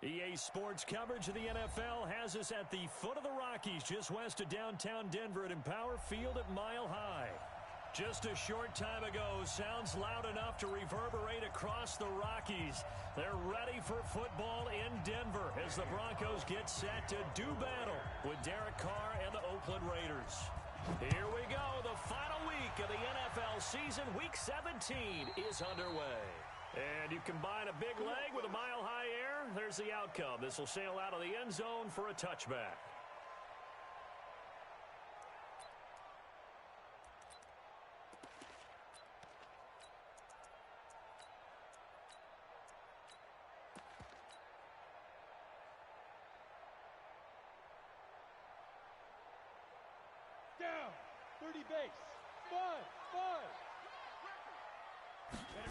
EA Sports coverage of the NFL has us at the foot of the Rockies, just west of downtown Denver at Empower Field at Mile High. Just a short time ago, sounds loud enough to reverberate across the Rockies. They're ready for football in Denver as the Broncos get set to do battle with Derek Carr and the Oakland Raiders. Here we go. The final week of the NFL season, Week 17, is underway. And you combine a big leg with a mile-high air, there's the outcome. This will sail out of the end zone for a touchback. Down, 30 base, 5.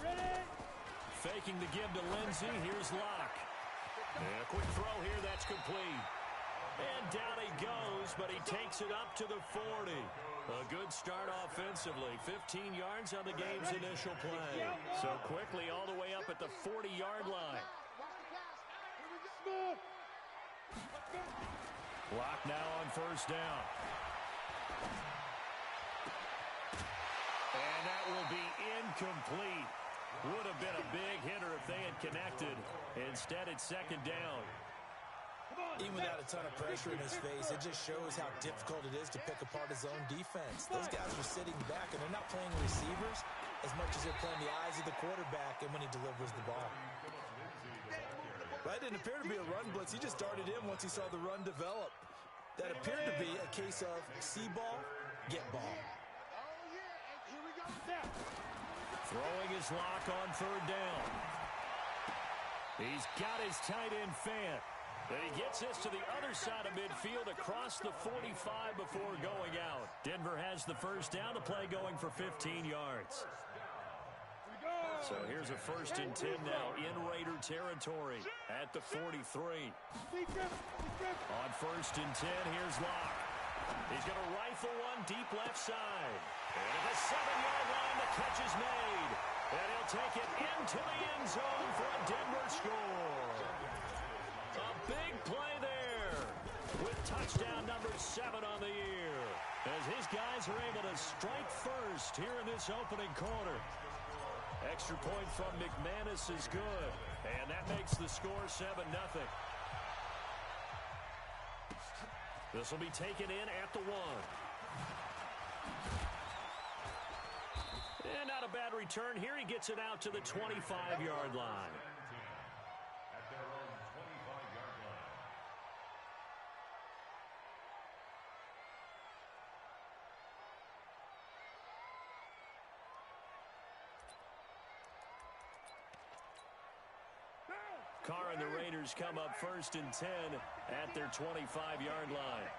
Ready? Faking the give to Lindsey. Here's Locke. And a quick throw here. That's complete. And down he goes, but he takes it up to the 40. A good start offensively. 15 yards on the game's initial play. So quickly all the way up at the 40-yard line. Locke now on first down. And that will be incomplete. Would have been a big hitter if they had connected. Instead, it's second down. Even without a ton of pressure in his face, it just shows how difficult it is to pick apart his own defense. Those guys are sitting back, and they're not playing receivers as much as they're playing the eyes of the quarterback and when he delivers the ball. That didn't appear to be a run blitz. He just darted in once he saw the run develop. That appeared to be a case of see ball, get ball. Throwing his Lock on third down. He's got his tight end Fant. And he gets this to the other side of midfield across the 45 before going out. Denver has the first down. The play going for 15 yards. So here's a 1st and 10 now in Raider territory at the 43. On 1st and 10, here's Locke. He's going to rifle one deep left side. And at the 7-yard line, the catch is made. And he'll take it into the end zone for a Denver score. A big play there with touchdown number 7 on the year. As his guys are able to strike first here in this opening quarter. Extra point from McManus is good. And that makes the score 7-0. This will be taken in at the 1. And not a bad return here. He gets it out to the 25-yard line. At their own 25-yard line. Carr and the Raiders come up 1st and 10 at their 25-yard line.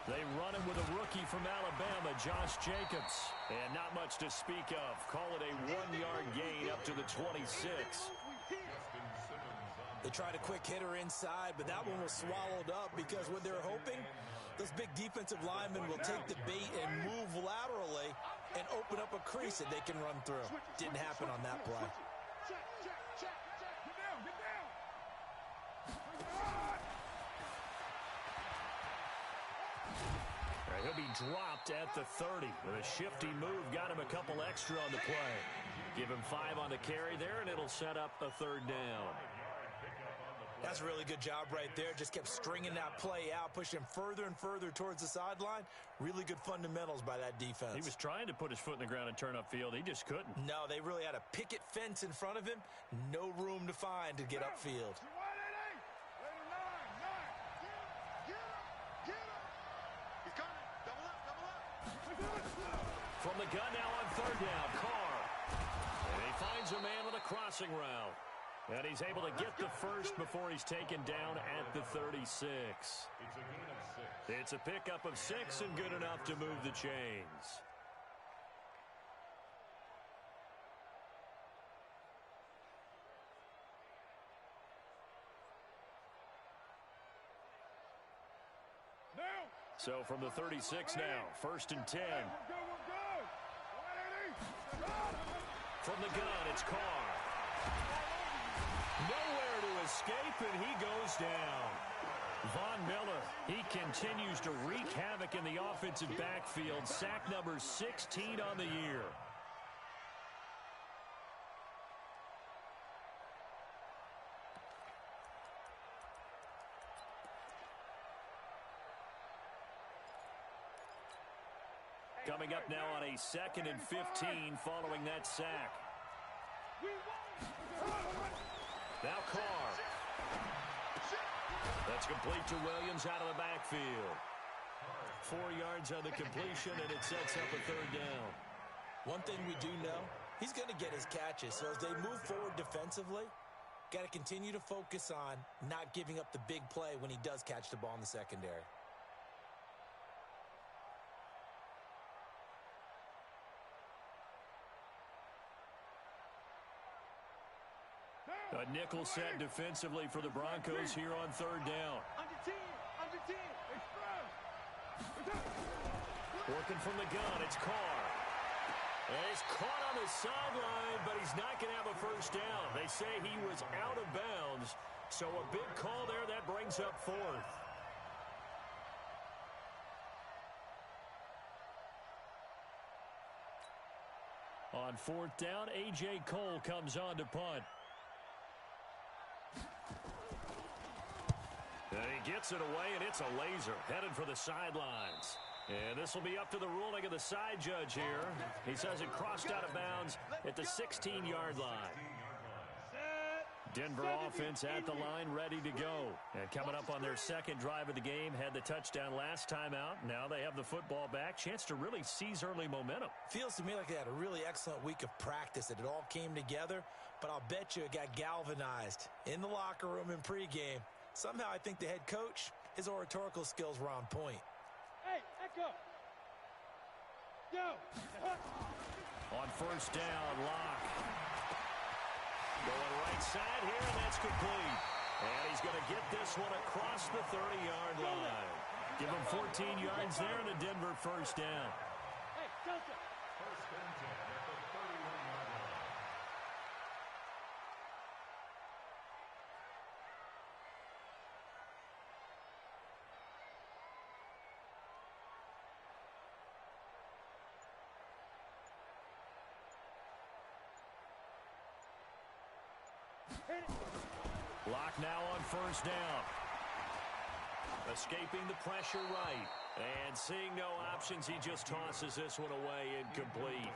They run him with a rookie from Alabama, Josh Jacobs. And not much to speak of. Call it a 1-yard gain up to the 26. They tried a quick hitter inside, but that one was swallowed up because what they're hoping, those big defensive linemen will take the bait and move laterally and open up a crease that they can run through. Didn't happen on that play. He'll be dropped at the 30. With a shifty move, got him a couple extra on the play. Give him 5 on the carry there, and it'll set up a 3rd down. That's a really good job right there. Just kept stringing that play out, pushing him further and further towards the sideline. Really good fundamentals by that defense. He was trying to put his foot in the ground and turn upfield. He just couldn't. No, they really had a picket fence in front of him. No room to find to get upfield. From the gun now on 3rd down, Carr. And he finds a man with a crossing route. And he's able to get the first before he's taken down at the 36. It's a gain of 6. It's a pickup of 6 and good enough to move the chains. So from the 36 now, 1st and 10. From the gun, it's Carr. Nowhere to escape, and he goes down. Von Miller, he continues to wreak havoc in the offensive backfield. Sack number 16 on the year. Coming up now on a 2nd and 15 following that sack. Now Carr. That's complete to Williams out of the backfield. 4 yards on the completion, and it sets up a 3rd down. One thing we do know, he's going to get his catches. So as they move forward defensively, got to continue to focus on not giving up the big play when he does catch the ball in the secondary. A nickel set defensively for the Broncos here on 3rd down. Working from the gun, it's Carr. And he's caught on the sideline, but he's not going to have a 1st down. They say he was out of bounds, so a big call there. That brings up 4th. On 4th down, A.J. Cole comes on to punt. And he gets it away, and it's a laser headed for the sidelines. And this will be up to the ruling of the side judge here. He says it crossed out of bounds at the 16-yard line. Denver offense at the line, ready to go. And coming up on their 2nd drive of the game, had the touchdown last time out. Now they have the football back. Chance to really seize early momentum. Feels to me like they had a really excellent week of practice, that it all came together. But I'll bet you it got galvanized in the locker room in pregame. Somehow I think the head coach, his oratorical skills were on point. Hey, echo. Yo. On 1st down, Locke. Going right side here, and that's complete. And he's going to get this one across the 30-yard line. Give him 14 yards there and a Denver 1st down. Hey, Delta. First and 10 at the 31-yard line. Locke now on 1st down. Escaping the pressure right. And seeing no options, he just tosses this one away, incomplete.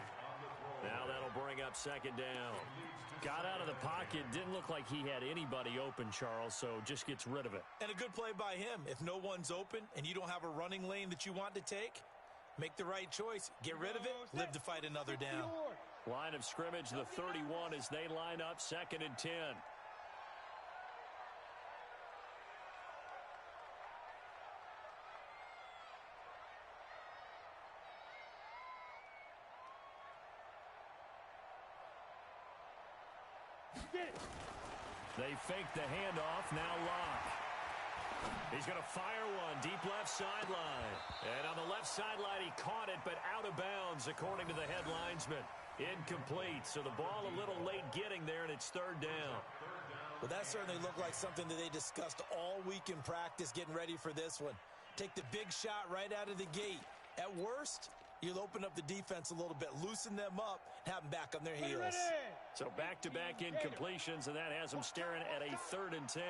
Now that'll bring up 2nd down. Got out of the pocket, didn't look like he had anybody open, Charles, so just gets rid of it. And a good play by him. If no one's open and you don't have a running lane that you want to take, make the right choice. Get rid of it, live to fight another down. Line of scrimmage, the 31 as they line up, 2nd and 10. They fake the handoff, now Locke. He's going to fire one, deep left sideline. And on the left sideline, he caught it, but out of bounds, according to the head linesman. Incomplete, so the ball a little late getting there, and it's 3rd down. Well, that certainly looked like something that they discussed all week in practice, getting ready for this one. Take the big shot right out of the gate. At worst, you'll open up the defense a little bit, loosen them up, and have them back on their heels. So back-to-back incompletions, and that has them staring at a 3rd and 10.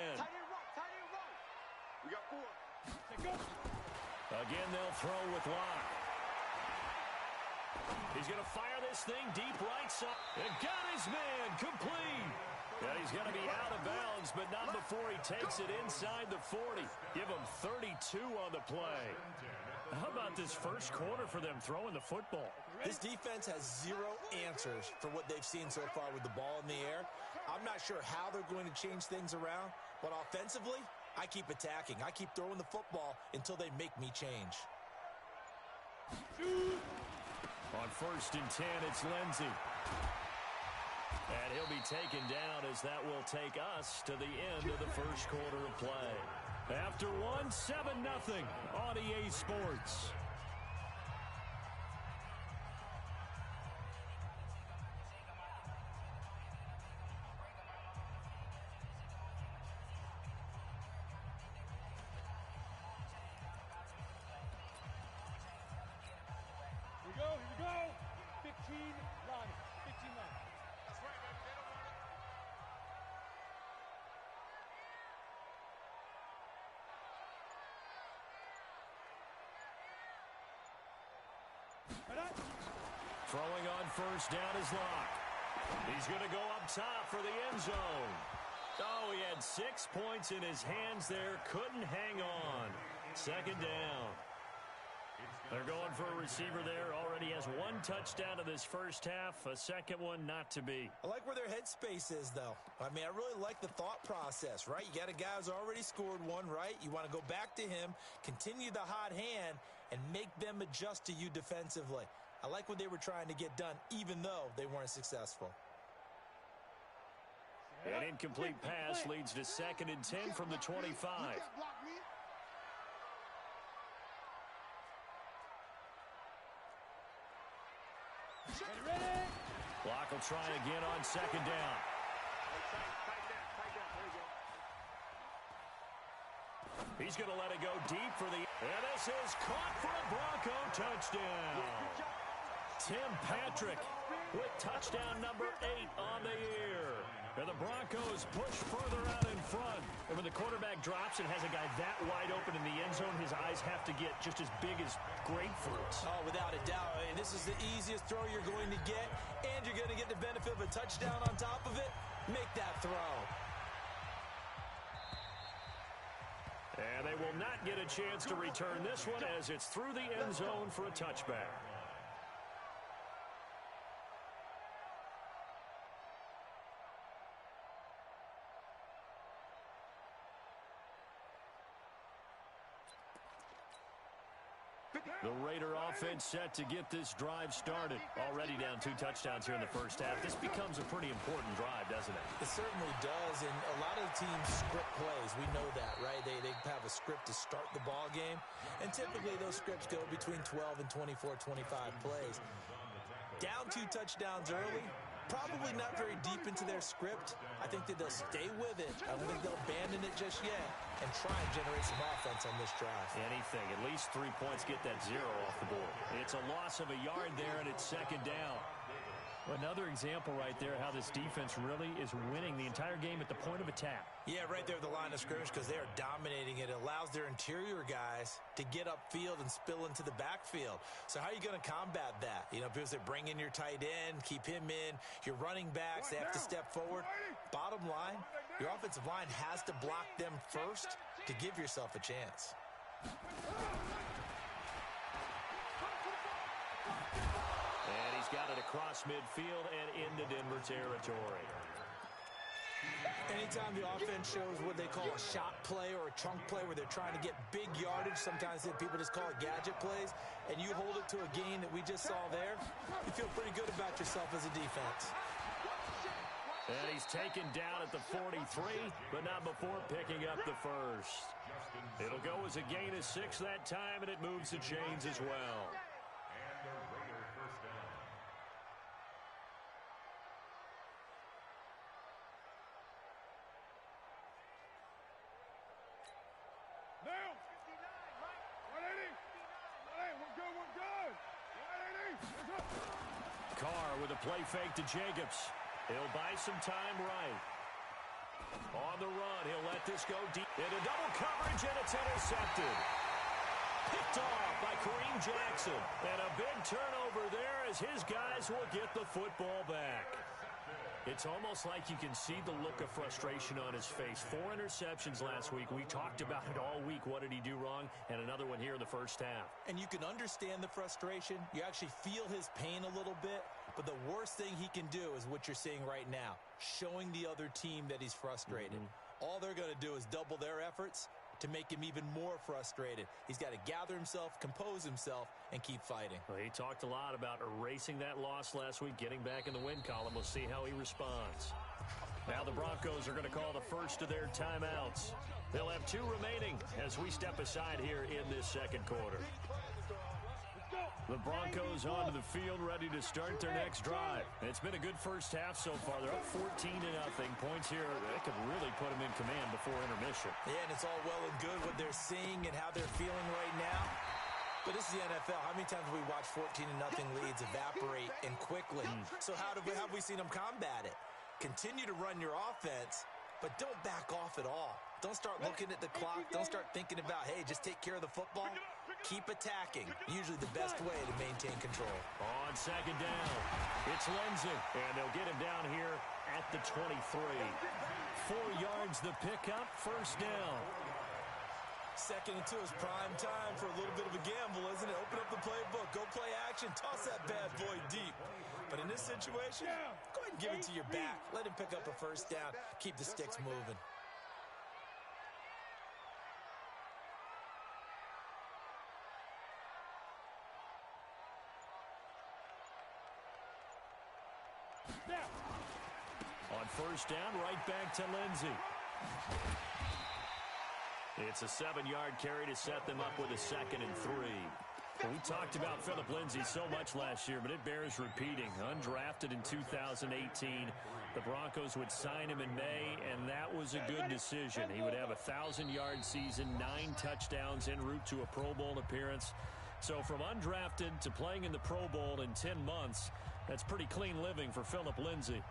We got 4. Again, they'll throw with Locke. He's going to fire this thing deep right side. And got his man complete. And he's going to be out of bounds, but not before he takes it inside the 40. Give him 32 on the play. How about this first quarter for them throwing the football? This defense has zero answers for what they've seen so far with the ball in the air. I'm not sure how they're going to change things around, but offensively, I keep attacking. I keep throwing the football until they make me change. On 1st and 10, it's Lindsey. And he'll be taken down as that will take us to the end of the first quarter of play. After one, 7-0 on EA Sports. Throwing on first down is Locke. He's going to go up top for the end zone. Oh, he had 6 points in his hands there. Couldn't hang on. Second down. They're going for a receiver there. Already has 1 touchdown in this first half. A second one not to be. I like where their headspace is, though. I mean, I really like the thought process, right? You got a guy who's already scored one, right? You want to go back to him, continue the hot hand, and make them adjust to you defensively. I like what they were trying to get done, even though they weren't successful. An incomplete pass leads to 2nd and 10 from the 25. Locke will try again on 2nd down. He's going to let it go deep for the... And this is caught for a Bronco touchdown. Tim Patrick with touchdown number 8 on the year. And the Broncos push further out in front. And when the quarterback drops and has a guy that wide open in the end zone, his eyes have to get just as big as grapefruits. Oh, without a doubt. And this is the easiest throw you're going to get, and you're going to get the benefit of a touchdown on top of it. Make that throw. And they will not get a chance to return this one as it's through the end zone for a touchback. The Raider offense set to get this drive started. Already down 2 touchdowns here in the first half. This becomes a pretty important drive, doesn't it? It certainly does, and a lot of teams script plays. We know that, right? They have a script to start the ball game, and typically those scripts go between 12 and 24, 25 plays. Down 2 touchdowns early, probably not very deep into their script. I think that they'll stay with it. I don't think they'll abandon it just yet and try and generate some offense on this drive. Anything. At least 3 points get that 0 off the board. It's a loss of a yard there, and it's 2nd down. Another example right there how this defense really is winning the entire game at the point of attack. Yeah, right there at the line of scrimmage because they are dominating it. It allows their interior guys to get upfield and spill into the backfield. So how are you going to combat that? You know, because they bring in your tight end, keep him in. Your running backs, they have to step forward. Bottom line, your offensive line has to block them first to give yourself a chance. And he's got it across midfield and into Denver territory. Anytime the offense shows what they call a shot play or a chunk play where they're trying to get big yardage, sometimes people just call it gadget plays, and you hold it to a gain that we just saw there, you feel pretty good about yourself as a defense. And he's taken down at the 43, but not before picking up the first. It'll go as a gain of 6 that time, and it moves the chains as well. Carr with a play fake to Jacobs. He'll buy some time right. On the run, he'll let this go deep into double coverage, and it's intercepted. Picked off by Kareem Jackson. And a big turnover there as his guys will get the football back. It's almost like you can see the look of frustration on his face. 4 interceptions last week. We talked about it all week. What did he do wrong? And another one here in the first half. And you can understand the frustration. You actually feel his pain a little bit. But the worst thing he can do is what you're seeing right now, showing the other team that he's frustrated. All they're going to do is double their efforts to make him even more frustrated. He's got to gather himself, compose himself, and keep fighting. Well, he talked a lot about erasing that loss last week, getting back in the win column. We'll see how he responds. Now the Broncos are going to call the first of their timeouts. They'll have 2 remaining as we step aside here in this second quarter. The Broncos onto the field, ready to start their next drive. It's been a good first half so far. They're up 14-0. Points here, they could really put them in command before intermission. Yeah, and it's all well and good what they're seeing and how they're feeling right now. But this is the NFL. How many times have we watched 14-0 leads evaporate and quickly? So how have we seen them combat it? Continue to run your offense, but don't back off at all. Don't start looking at the clock. Don't start thinking about, hey, just take care of the football. keep attacking. Usually the best way to maintain control. On second down, it's Lindsey, and they'll get him down here at the 23. 4 yards the pickup, first down. 2nd and 2 is prime time for a little bit of a gamble, isn't it? Open up the playbook, go play action, toss that bad boy deep. But in this situation, go ahead and give it to your back. Let him pick up a first down. Keep the sticks moving. On first down, right back to Lindsey. It's a 7-yard carry to set them up with a 2nd and 3. We talked about Phillip Lindsay so much last year, but it bears repeating. Undrafted in 2018, the Broncos would sign him in May, and that was a good decision. He would have a 1,000-yard season, 9 touchdowns en route to a Pro Bowl appearance. So from undrafted to playing in the Pro Bowl in 10 months, that's pretty clean living for Phillip Lindsay.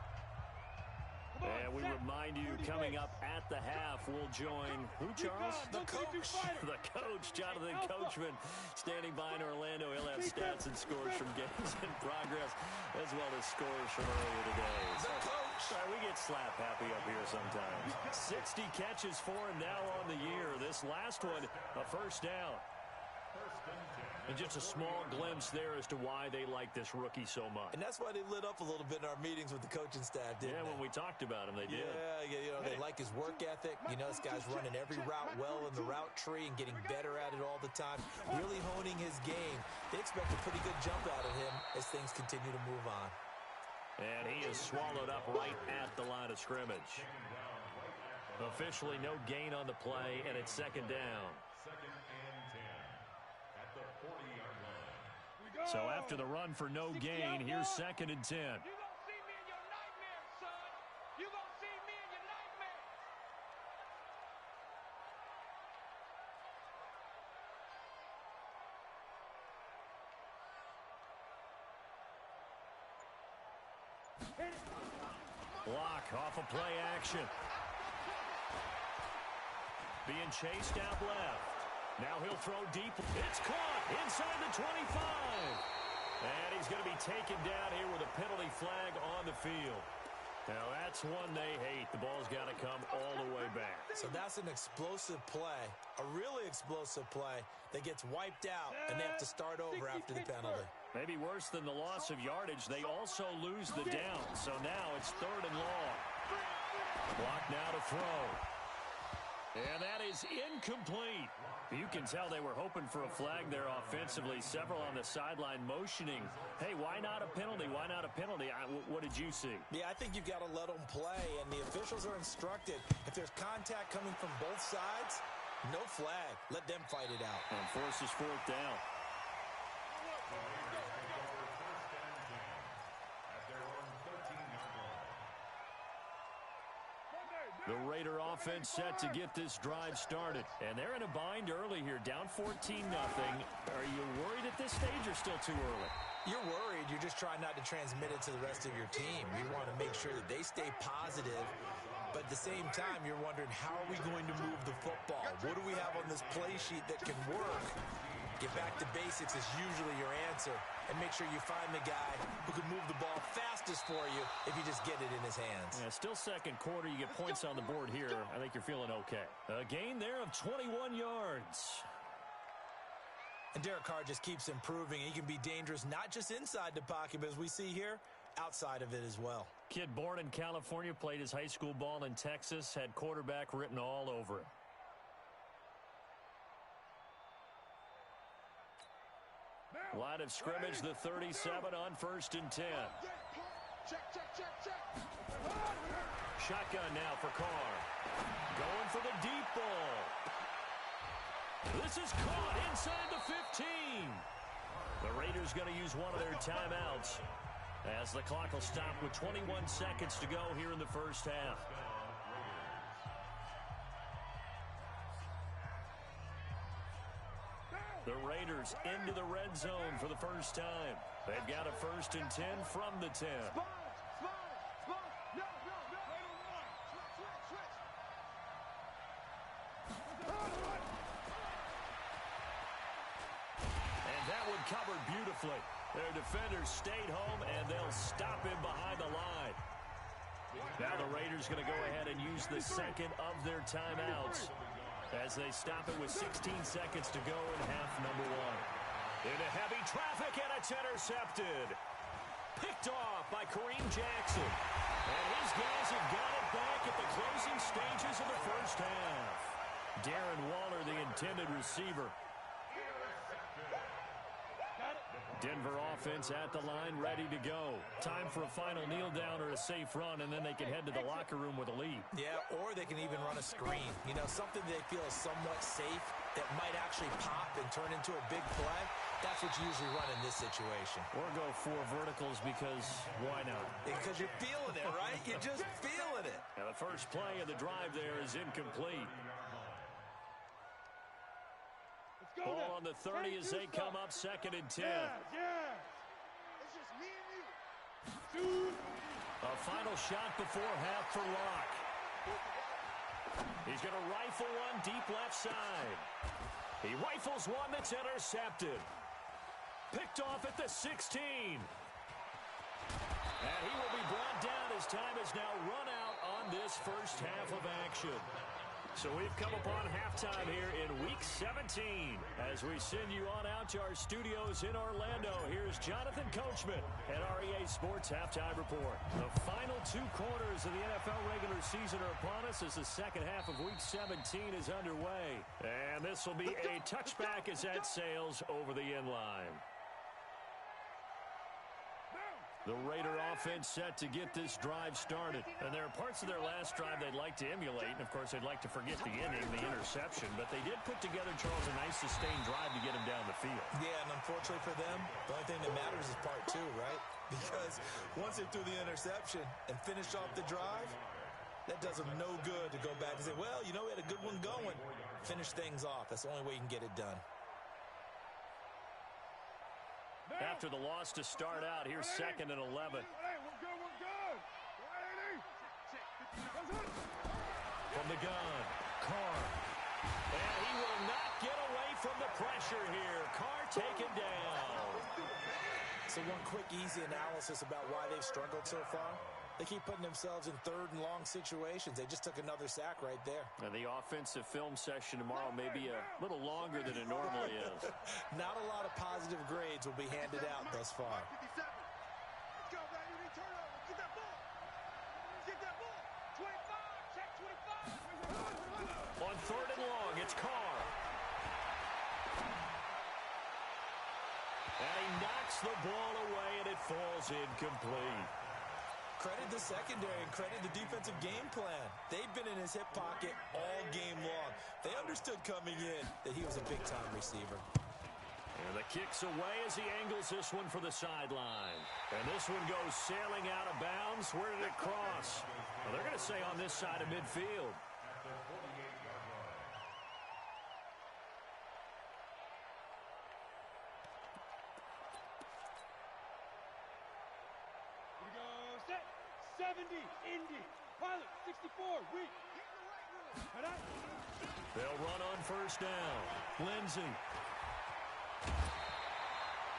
And we remind you, coming up at the half, we'll join, who, Charles? The coach. The coach, Jonathan Coachman, standing by in Orlando. He'll have stats and scores from games in progress, as well as scores from earlier today. The coach. Sorry, we get slap happy up here sometimes. 60 catches for him now on the year. This last one, a first down. And just a small glimpse there as to why they like this rookie so much. And that's why they lit up a little bit in our meetings with the coaching staff, didn't they? Yeah, when we talked about him, they did. Yeah, you know, they like his work ethic. You know, this guy's running every route well in the route tree and getting better at it all the time, really honing his game. They expect a pretty good jump out of him as things continue to move on. And he is swallowed up right at the line of scrimmage. Officially no gain on the play, and it's 2nd down. So after the run for no gain, here's 2nd and 10. You gonna see me in your nightmares, son. You gonna see me in your nightmares. Block off of play action. Being chased out left. Now he'll throw deep. It's caught inside the 25. And he's going to be taken down here with a penalty flag on the field. Now that's one they hate. The ball's got to come all the way back. So that's an explosive play, a really explosive play that gets wiped out, and they have to start over after the penalty. Maybe worse than the loss of yardage, they also lose the down. So now it's 3rd and long. Block now to throw. And that is incomplete. You can tell they were hoping for a flag there offensively. Several on the sideline motioning. Hey, why not a penalty? Why not a penalty? What did you see? Yeah, I think you've got to let them play, and the officials are instructed. If there's contact coming from both sides, no flag. Let them fight it out. And forces 4th down. The Raider offense set to get this drive started. And they're in a bind early here, down 14-0. Are you worried at this stage or still too early? You're worried. You're just trying not to transmit it to the rest of your team. You want to make sure that they stay positive. But at the same time, you're wondering, how are we going to move the football? What do we have on this play sheet that can work? Get back to basics is usually your answer. And make sure you find the guy who can move the ball fastest for you if you just get it in his hands. Yeah, still 2nd quarter. You get points on the board here. I think you're feeling okay. A gain there of 21 yards. And Derek Carr just keeps improving. He can be dangerous not just inside the pocket, but as we see here, outside of it as well. Kid born in California, played his high school ball in Texas, had quarterback written all over him. Line of scrimmage, the 37 on 1st and 10. Shotgun now for Carr. Going for the deep ball. This is caught inside the 15. The Raiders going to use one of their timeouts as the clock will stop with 21 seconds to go here in the first half. The Raiders into the red zone for the first time. They've got a 1st and 10 from the 10. covered beautifully. Their defenders stayed home, and they'll stop him behind the line. Now the Raiders going to go ahead and use the second of their timeouts as they stop it with 16 seconds to go in half number one. Into heavy traffic, and it's intercepted. Picked off by Kareem Jackson. And his guys have got it back at the closing stages of the first half. Darren Waller, the intended receiver. Denver offense at the line, ready to go. Time for a final kneel down or a safe run, and then they can head to the locker room with a lead. Yeah, or they can even run a screen. You know, something they feel is somewhat safe that might actually pop and turn into a big play. That's what you usually run in this situation. Or go 4 verticals because why not? Because you're feeling it, right? You're just feeling it. And the first play of the drive there is incomplete. Ball on the 30 as they come up 2nd and 10. Yeah. It's just me and you. A final shot before half for Locke. He's going to rifle one deep left side. He rifles one that's intercepted. Picked off at the 16. And he will be brought down as time has now run out on this first half of action. So we've come upon halftime here in Week 17. As we send you on out to our studios in Orlando, here's Jonathan Coachman at REA Sports Halftime Report. The final 2 quarters of the NFL regular season are upon us as the second half of Week 17 is underway. And this will be a touchback as that sails over the end line. The Raider offense set to get this drive started. And there are parts of their last drive they'd like to emulate. And, of course, they'd like to forget the ending, the interception. But they did put together, Charles, a nice sustained drive to get him down the field. Yeah, and unfortunately for them, the only thing that matters is part 2, right? Because once they threw the interception and finished off the drive, that does them no good to go back and say, well, you know, we had a good one going. Finish things off. That's the only way you can get it done. After the loss to start out, here's 2nd and 11. We're good. From the gun, Carr. And he will not get away from the pressure here. Carr taken down. So one quick, easy analysis about why they've struggled so far. They keep putting themselves in 3rd and long situations. They just took another sack right there. And the offensive film session tomorrow may be a little longer than it normally is. Not a lot of positive grades will be handed out thus far. Let's go, baby. Turnover. Get that ball. Get that ball. 25. Check 25. On 3rd and long, it's Carr. And he knocks the ball away, and it falls incomplete. Credit the secondary and credit the defensive game plan. They've been in his hip pocket all game long. They understood coming in that he was a big-time receiver. And the kick's away as he angles this one for the sideline. And this one goes sailing out of bounds. Where did it cross? Well, they're going to say on this side of midfield. Here we go. Set. 70. Indy. Pilot. 64. Weak. They'll run on 1st down. Lindsey.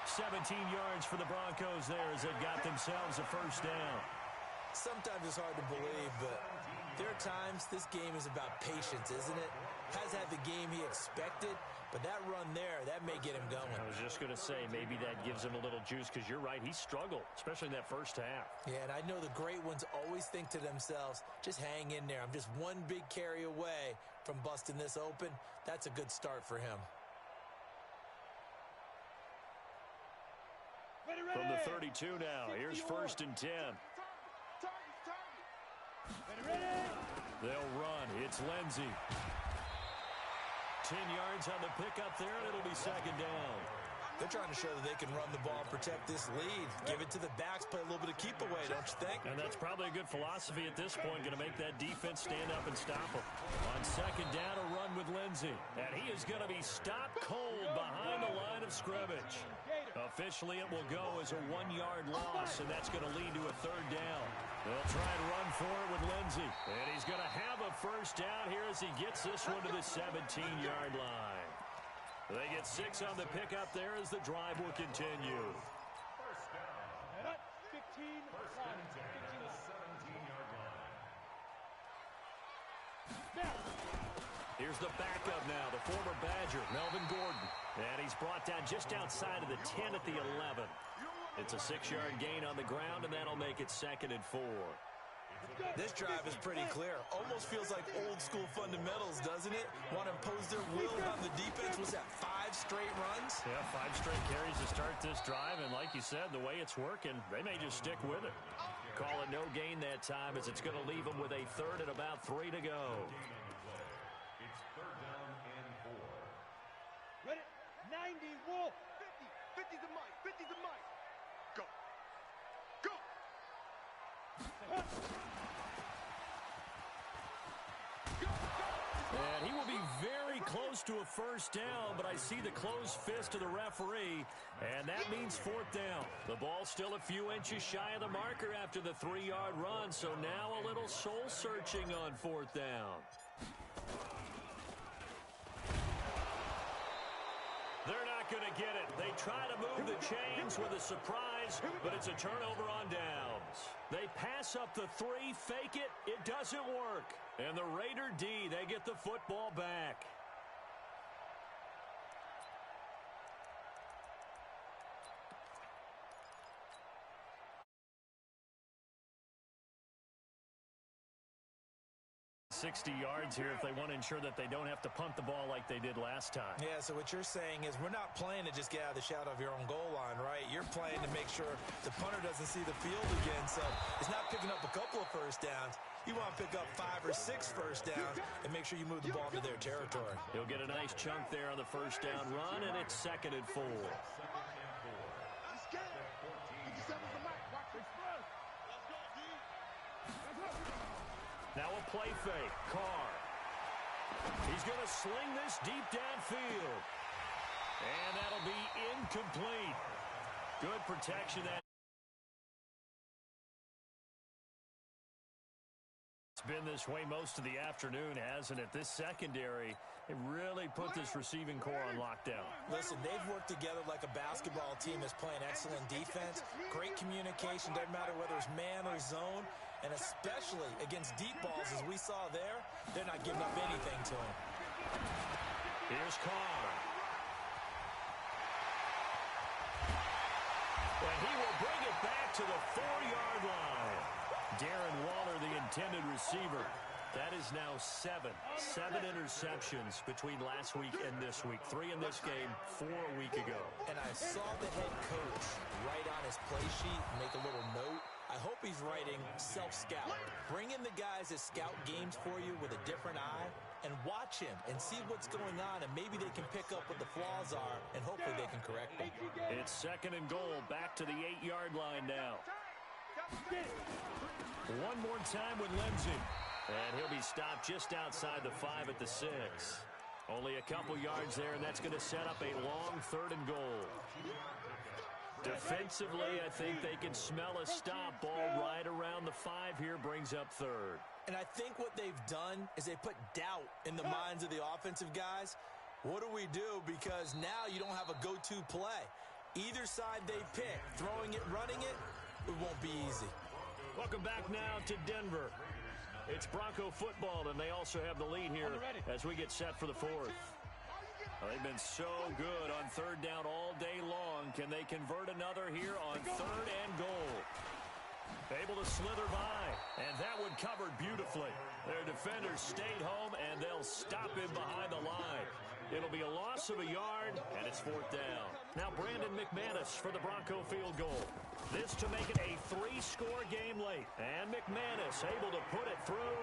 17 yards for the Broncos there as they've got themselves a 1st down. Sometimes it's hard to believe, but there are times this game is about patience, isn't it? Has had the game he expected, but that run there, that may get him going. I was just going to say, maybe that gives him a little juice because you're right, he struggled, especially in that first half. Yeah, and I know the great ones always think to themselves, just hang in there. I'm just one big carry away from busting this open. That's a good start for him. From the 32 now, here's 1st and 10. They'll run. It's Lindsey. 10 yards on the pickup there, and it'll be 2nd down. They're trying to show that they can run the ball and protect this lead. Give it to the backs, play a little bit of keep away, don't you think? And that's probably a good philosophy at this point, going to make that defense stand up and stop them. On 2nd down, a run with Lindsey. And he is going to be stopped cold behind the line of scrimmage. Officially, it will go as a 1-yard loss, and that's going to lead to a 3rd down. They'll try and run for it with Lindsey. And he's going to have a 1st down here as he gets this one to the 17-yard line. They get 6 on the pickup there as the drive will continue. First down. 15 First and 10 at the 17-yard line. Here's the backup now, the former Badger, Melvin Gordon. And he's brought down just outside of the 10 at the 11. It's a 6-yard gain on the ground, and that'll make it 2nd and 4. This drive is pretty clear. Almost feels like old-school fundamentals, doesn't it? Want to impose their will on the defense. Was that 5 straight runs? Yeah, 5 straight carries to start this drive, and like you said, the way it's working, they may just stick with it. Call it no gain that time, as it's going to leave them with a 3rd and about 3 to go. It's 3rd down and 4. Ready? 90, Wolf. 50. 50's the mic. 50's the mic. Go. Go. And he will be very close to a first down, but I see the closed fist of the referee, and that means 4th down. The ball's still a few inches shy of the marker after the 3-yard run, so now a little soul-searching on 4th down. They're not going to get it. They try to move the chains with a surprise, but it's a turnover on downs. They pass up the 3, fake it. It doesn't work. And the Raider D, they get the football back. ...60 yards here if they want to ensure that they don't have to punt the ball like they did last time. Yeah, so what you're saying is we're not playing to just get out of the shadow of your own goal line, right? You're playing to make sure the punter doesn't see the field again. So it's not picking up a couple of first downs. You want to pick up 5 or 6 first downs and make sure you move the ball into their territory. He'll get a nice chunk there on the first down run, and it's 2nd and 4. Now a play fake. Carr. He's going to sling this deep downfield. And that'll be incomplete. Good protection. It's been this way most of the afternoon, hasn't it? This secondary, it really put this receiving core on lockdown. Listen, they've worked together like a basketball team that's playing excellent defense. Great communication. Doesn't matter whether it's man or zone. And especially against deep balls, as we saw there, they're not giving up anything to him. Here's Carr. And he will bring it back to the 4-yard line. Darren Waller, the intended receiver. That is now 7 interceptions between last week and this week. 3 in this game, 4 a week ago. And I saw the head coach write on his play sheet, make a little note. I hope he's writing self-scout. Bring in the guys that scout games for you with a different eye and watch him and see what's going on, and maybe they can pick up what the flaws are, and hopefully they can correct them. It's 2nd and goal, back to the 8-yard line now. One more time with Lindsey. And he'll be stopped just outside the 5 at the 6. Only a couple yards there, and that's going to set up a long 3rd and goal. Defensively, I think they can smell a stop. Ball right around the 5 here, brings up 3rd. And I think what they've done is they put doubt in the minds of the offensive guys. What do we do? Because now you don't have a go-to play. Either side they pick, throwing it, running it, it won't be easy. Welcome back now to Denver. It's Bronco football, and they also have the lead here as we get set for the 4th. They've been so good on 3rd down all day long. Can they convert another here on 3rd and goal? Able to slither by, and that one covered beautifully. Their defenders stayed home, and they'll stop him behind the line. It'll be a loss of a yard, and it's 4th down. Now Brandon McManus for the Bronco field goal. This to make it a 3-score game late. And McManus able to put it through,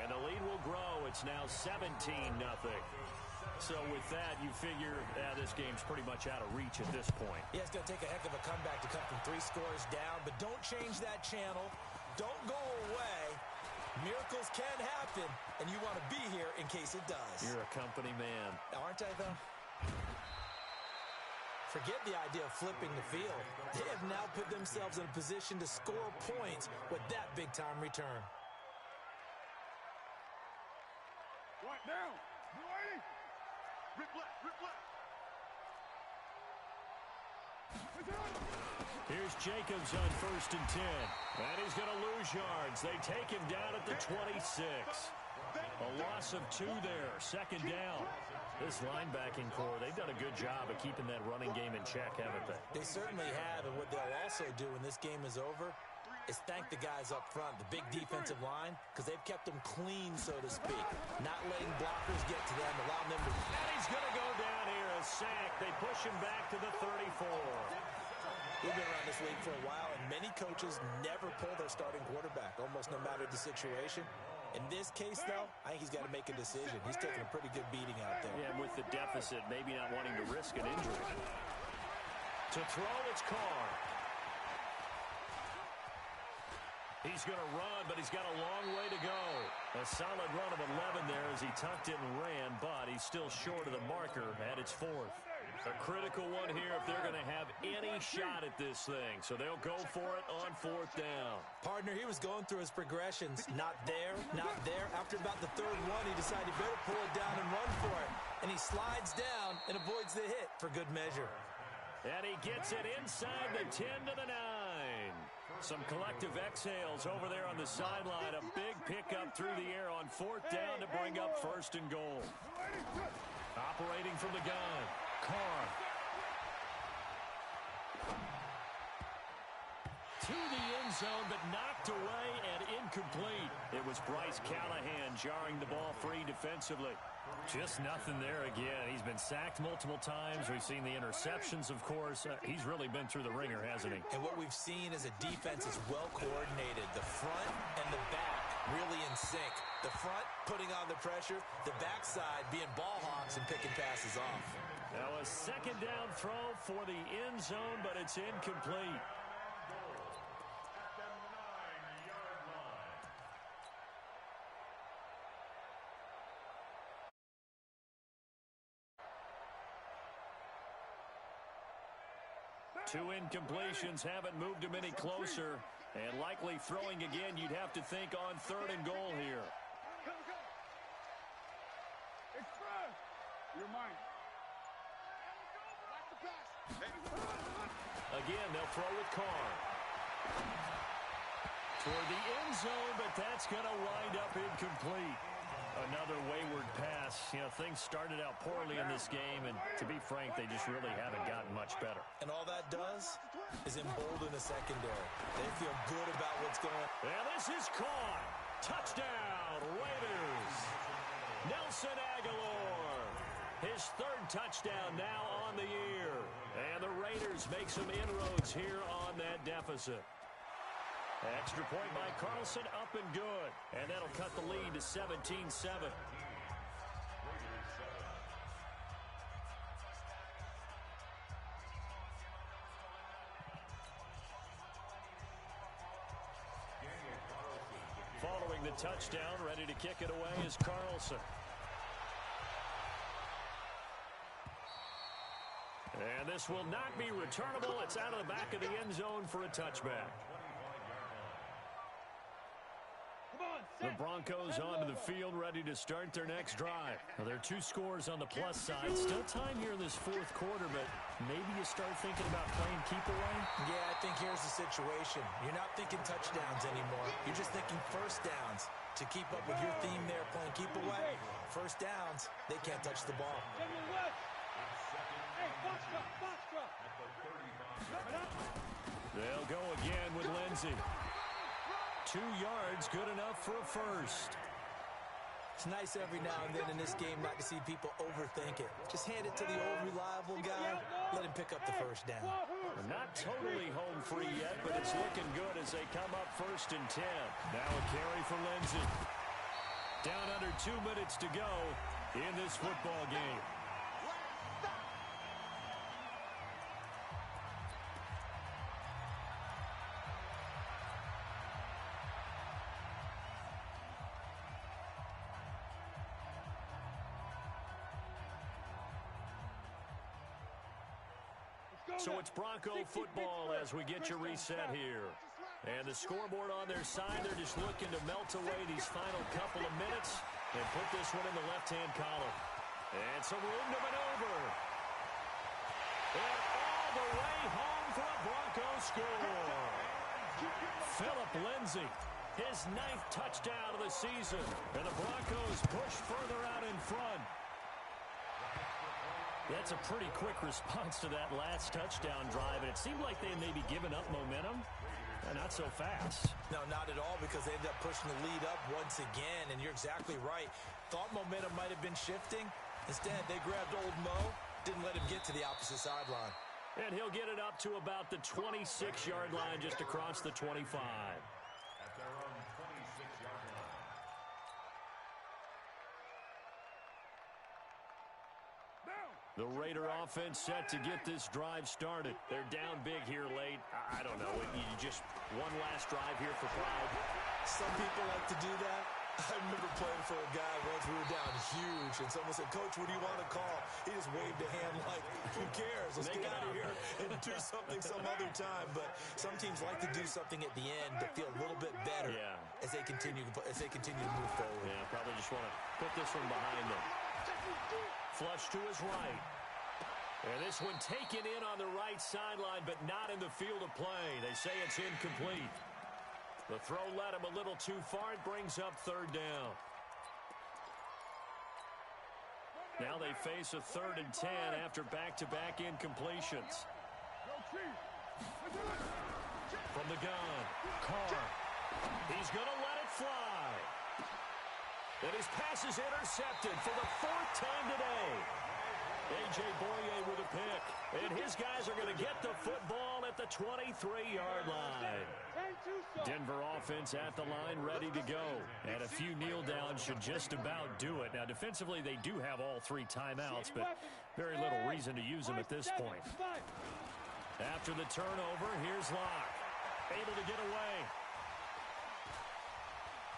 and the lead will grow. It's now 17-0. So with that, you figure this game's pretty much out of reach at this point. Yeah, it's going to take a heck of a comeback to come from 3 scores down, but don't change that channel. Don't go away. Miracles can happen, and you want to be here in case it does. You're a company man. Aren't I, though? Forget the idea of flipping the field. They have now put themselves in a position to score points with that big-time return. Right now. You ready? Rip left, rip left. Here's Jacobs on 1st and 10. And he's going to lose yards. They take him down at the 26. A loss of 2 there. 2nd down. This linebacking core, they've done a good job of keeping that running game in check, haven't they? They certainly have, and what they'll also do when this game is over is thank the guys up front, the big defensive line, because they've kept them clean, so to speak. Not letting blockers get to them, allowing them to... And he's going to go down here, a sack. They push him back to the 34. We've been around this league for a while, and many coaches never pull their starting quarterback, almost no matter the situation. In this case, though, I think he's got to make a decision. He's taking a pretty good beating out there. Yeah, and with the deficit, maybe not wanting to risk an injury. To throw, it's Carr. He's going to run, but he's got a long way to go. A solid run of 11 there as he tucked it and ran, but he's still short of the marker at its 4th. A critical one here if they're going to have any shot at this thing. So they'll go for it on 4th down. Partner, he was going through his progressions. Not there, not there. After about the 3rd one, he decided he better pull it down and run for it. And he slides down and avoids the hit for good measure. And he gets it inside the 10 to the 9. Some collective exhales over there on the sideline. A big pickup through the air on 4th down to bring up 1st and goal. Operating from the gun. Carr. To the end zone, but knocked away and incomplete. It was Bryce Callahan jarring the ball free defensively. Just nothing there again. He's been sacked multiple times. We've seen the interceptions, of course. He's really been through the ringer, hasn't he? And what we've seen is a defense is well coordinated. The front and the back really in sync. The front putting on the pressure, the backside being ball hawks and picking passes off. Now a 2nd down throw for the end zone, but it's incomplete. Two incompletions haven't moved him any closer. And likely throwing again, you'd have to think on 3rd and goal here. Express. You're mine. Again, they'll throw with Carr. Toward the end zone, but that's going to wind up incomplete. Another wayward pass. You know, things started out poorly in this game, and to be frank, they just really haven't gotten much better. And all that does is embolden the secondary. They feel good about what's going on. And this is caught. Touchdown, Raiders. Nelson Aguilar. His 3rd touchdown now on the year. And the Raiders make some inroads here on that deficit. Extra point by Carlson, up and good. And that'll cut the lead to 17-7. Following the touchdown, ready to kick it away is Carlson. And this will not be returnable. It's out of the back of the end zone for a touchback. The Broncos onto the field, ready to start their next drive. Well, there are 2 scores on the plus side. Still time here in this 4th quarter, but maybe you start thinking about playing keep away? Yeah, I think here's the situation. You're not thinking touchdowns anymore. You're just thinking 1st downs. To keep up with your theme there, playing keep away. 1st downs, they can't touch the ball. They'll go again with Lindsey. 2 yards, good enough for a 1st. It's nice every now and then in this game not to see people overthink it. Just hand it to the old reliable guy. Let him pick up the 1st down. We're not totally home free yet, but it's looking good as they come up 1st and 10. Now a carry for Lindsey. Down under 2 minutes to go in this football game. So it's Bronco football as we get you reset here. And the scoreboard on their side, they're just looking to melt away these final couple of minutes and put this one in the left-hand column. And some room to maneuver. And all the way home for a Broncos score. Phillip Lindsay, his 9th touchdown of the season. And the Broncos push further out in front. That's a pretty quick response to that last touchdown drive. And it seemed like they may be giving up momentum. Not so fast. No, not at all, because they ended up pushing the lead up once again. And you're exactly right. Thought momentum might have been shifting. Instead, they grabbed old Mo, didn't let him get to the opposite sideline. And he'll get it up to about the 26-yard line, just across the 25. At their own 26-yard line. The Raider offense set to get this drive started. They're down big here late. I don't know. You just one last drive here for pride. Some people like to do that. I remember playing for a guy once. We were down huge, and someone said, "Coach, what do you want to call?" He just waved a hand like, "Who cares? Let's get out of here and do something some other time." But some teams like to do something at the end to feel a little bit better as they continue to move forward. Yeah, probably just want to put this one behind them. Flush to his right. And this one taken in on the right sideline, but not in the field of play. They say it's incomplete. The throw led him a little too far. It brings up 3rd down. Now they face a 3rd and 10 after back-to-back incompletions. From the gun, Carr. He's going to let it fly. And his pass is intercepted for the 4th time today. A.J. Boye with a pick. And his guys are going to get the football at the 23-yard line. Denver offense at the line, ready to go. And a few kneel downs should just about do it. Now, defensively, they do have all 3 timeouts, but very little reason to use them at this point. After the turnover, here's Locke. Able to get away.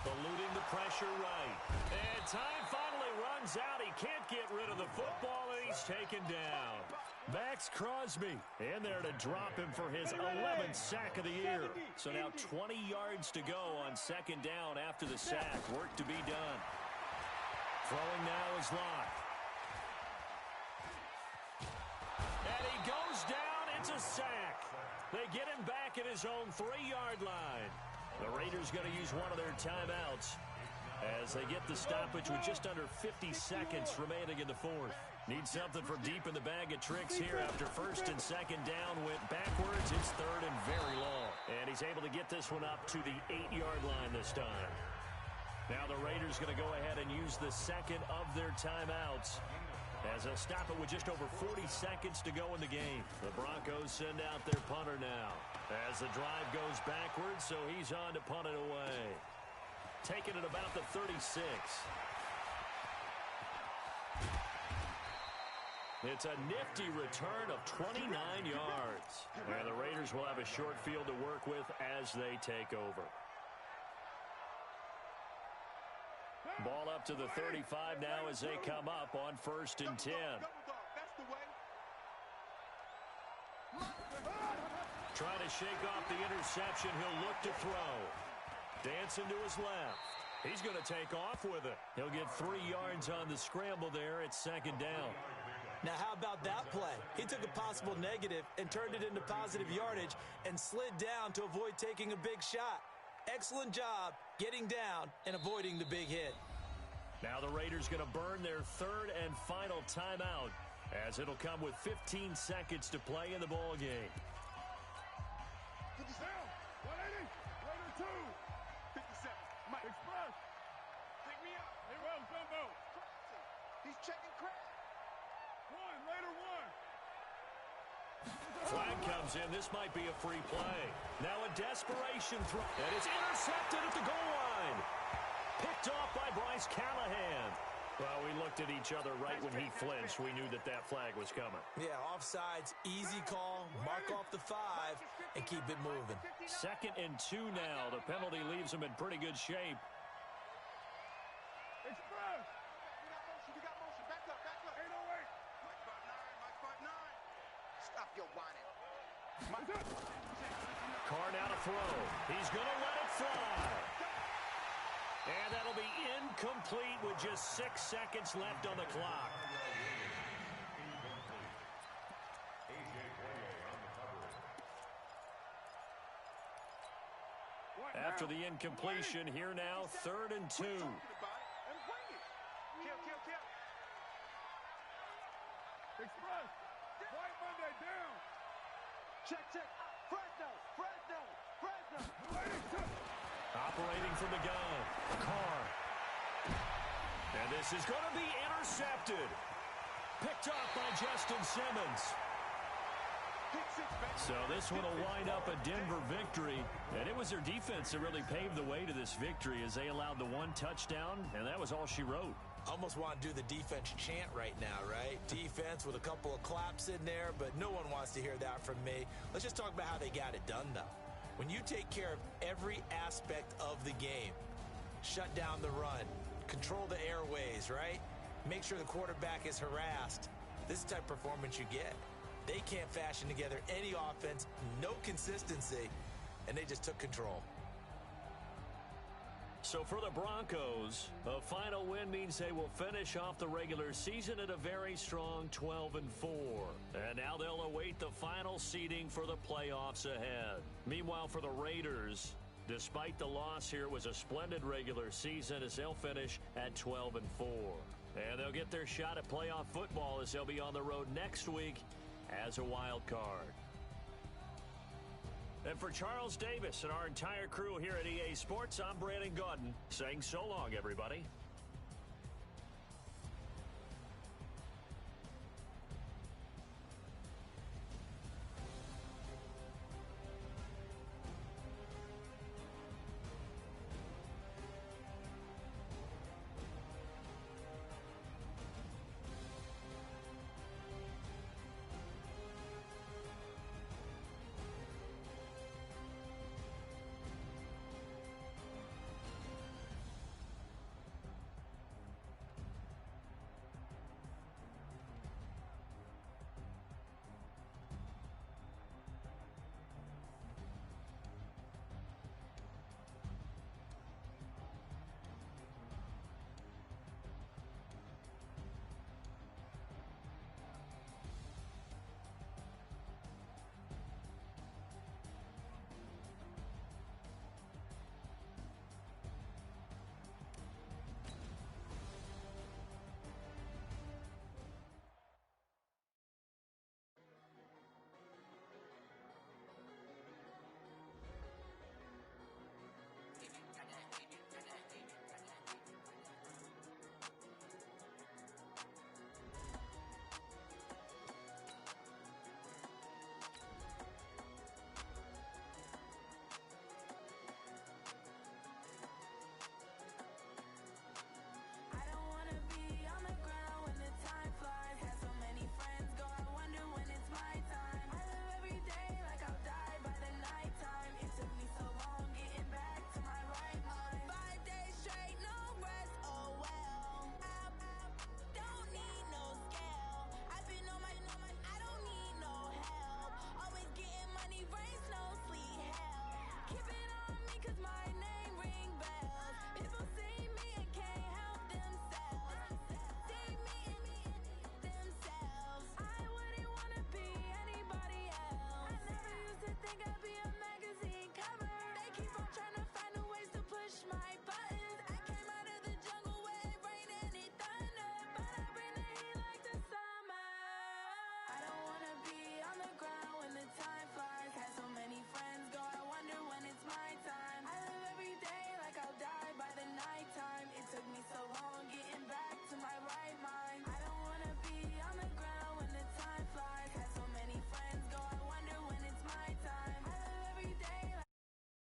Eluding the pressure right. And time finally runs out. He can't get rid of the football, and he's taken down. Max Crosby in there to drop him for his 11th sack of the year. So now 20 yards to go on 2nd down after the sack. Work to be done. Throwing now is Locke. And he goes down. It's a sack. They get him back at his own 3-yard line. The Raiders going to use one of their timeouts as they get the stoppage with just under 50 seconds remaining in the 4th. Need something from deep in the bag of tricks here after 1st and 2nd down went backwards. It's 3rd and very long. And he's able to get this one up to the 8-yard line this time. Now the Raiders going to go ahead and use the 2nd of their timeouts as they'll stop it with just over 40 seconds to go in the game. The Broncos send out their punter now as the drive goes backwards, so he's on to punt it away. Taking it about the 36. It's a nifty return of 29 yards. And the Raiders will have a short field to work with as they take over. Ball up to the 35 now as they come up on 1st and 10. Trying to shake off the interception. He'll look to throw. Dancing to his left. He's going to take off with it. He'll get 3 yards on the scramble there at 2nd down. Now, how about that play? He took a possible negative and turned it into positive yardage and slid down to avoid taking a big shot. Excellent job getting down and avoiding the big hit. Now the Raiders going to burn their 3rd and final timeout as it'll come with 15 seconds to play in the ball game. Put this down. 180. Raider 2. 57. Mike. Express. Pick me up. Hey, Rose, go. He's checking crack. 1. Raider 1. Flag comes in. This might be a free play. Now a desperation throw. And it's intercepted at the goal line. Picked off by Bryce Callahan. Well, we looked at each other right when he flinched. We knew that that flag was coming. Yeah, offsides, easy call, mark off the 5, and keep it moving. 2nd and 2 now. The penalty leaves him in pretty good shape. Express. You got motion. Back up. 808. Mike 59. Stop your whining. Carr now to throw. He's going to let it fly. And that'll be incomplete with just 6 seconds left on the clock. after the incompletion. Here now, 3rd and 2. Kill. Express. White Monday down. Check. Fresno. Operating from the gun, Carr. And this is going to be intercepted. Picked off by Justin Simmons. So this one will wind up a Denver victory. And it was their defense that really paved the way to this victory as they allowed the 1 touchdown, and that was all she wrote. Almost want to do the defense chant right now, right? Defense with a couple of claps in there, but no one wants to hear that from me. Let's just talk about how they got it done, though. When you take care of every aspect of the game, shut down the run, control the airways, right? Make sure the quarterback is harassed. This is the type of performance you get. They can't fashion together any offense, no consistency, and they just took control. So for the Broncos, a final win means they will finish off the regular season at a very strong 12-4. And now they'll await the final seeding for the playoffs ahead. Meanwhile, for the Raiders, despite the loss here, it was a splendid regular season as they'll finish at 12-4. And they'll get their shot at playoff football as they'll be on the road next week as a wild card. And for Charles Davis and our entire crew here at EA Sports, I'm Brandon Gaudin saying so long, everybody.